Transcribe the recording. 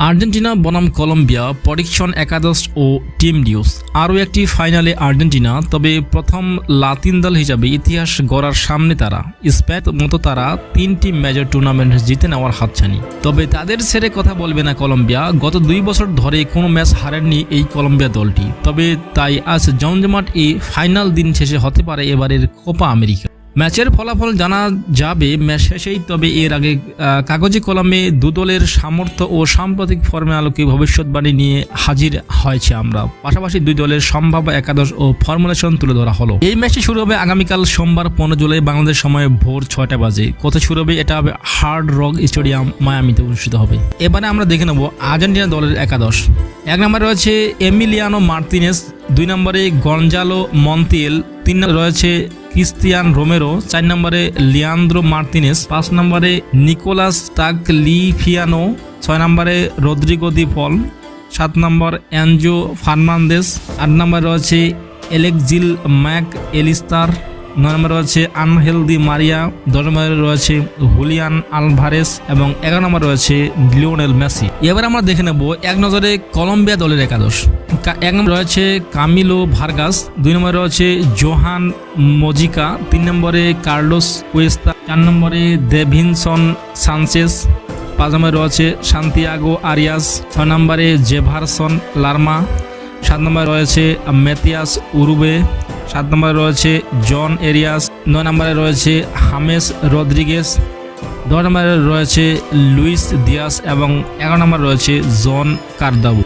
Argentina বনাম Colombia prediction একাদশ ও team news. আরও একটি ফাইনালে আর্জেন্টিনা, তবে প্রথম লাতিন দল হিসাবে ইতিহাস গড়ার সামনে তারা। স্পেনের মতো তারা 3টি মেজর টুর্নামেন্ট জিতে নেওয়ার হাতছানি। তবে তাদের ছেড়ে কথা বলবে না কলম্বিয়া। গত 2 বছর ধরে কোনো ম্যাচ হারেননি এই কলম্বিয়া দলটি। তবে তাই আজ জমজমাট এই ফাইনাল দিন শেষে হতে পারে এবারের কোপা আমেরিকা। ম্যাচের ফলাফল জানা যাবে ম্যাচ শেষেই। তবে এর আগে কাগজে কলমে দু দলের সামর্থ্য ও সাম্প্রতিক ফর্মে আলোকে ভবিষ্যৎবাণী নিয়ে হাজির হয়েছে আমরা। পাশাপাশি দুই দলের সম্ভাব্য একাদশ ও ফর্মুলেশন তুলে ধরা হলো। এই ম্যাচটি শুরু হবে আগামীকাল সোমবার 15 জুলাই বাংলাদেশ সময় ভোর 6টা বাজে। কোথায় শুরু হবে? এটা হবে হার্ড রক স্টেডিয়াম মায়ামিতে অনুষ্ঠিত হবে। এবারে আমরা দেখে নেব আর্জেন্টিনা দলের একাদশ। 1 নম্বরে রয়েছে এমিলিয়ানো মার্তিনেজ, 2 নম্বরে গঞ্জালো মন্তিয়েল, 3 নম্বরে রয়েছে ক্রিস্তিয়ান রোমেরো, 4 নম্বরে লিয়ান্দ্রো মার্তিনেজ, 5 নম্বরে নিকোলাস তাগলিফিয়ানো, 6 নম্বরে রদ্রিগো দি পল, 7 নম্বর অ্যানজো ফার্নান্দেজ, 8 নম্বরে রয়েছে এলেক্সিল ম্যাক এলিস্তার, 9 নম্বরে রয়েছে আনহেল দি মারিয়া, 10 নম্বরে রয়েছে হুলিয়ান আলভারেস এবং 11 নম্বরে রয়েছে লিওনেল মেসি। এবার আমরা দেখে নেব এক নজরে কলম্বিয়া দলের একাদশ। 1 নম্বরে রয়েছে কামিলো ভার্গাস, 2 নম্বরে রয়েছে জোহান মজিকা, 3 নম্বরে কার্লোস কুয়েস্তা, 4 নম্বরে ডেভিনসন সানচেস, 5 নম্বরে রয়েছে সান্তিয়াগো আরিয়াস, 6 নম্বরে জেভারসন লার্মা, 7 নম্বরে রয়েছে মেতিয়াস উরুবে, 7 নম্বরে রয়েছে জন এরিয়াস, 9 নম্বরে রয়েছে হামেস রদ্রিগেস, 10 নম্বরে রয়েছে লুইস দিয়াস এবং 11 নম্বরে রয়েছে জন কারদাবু।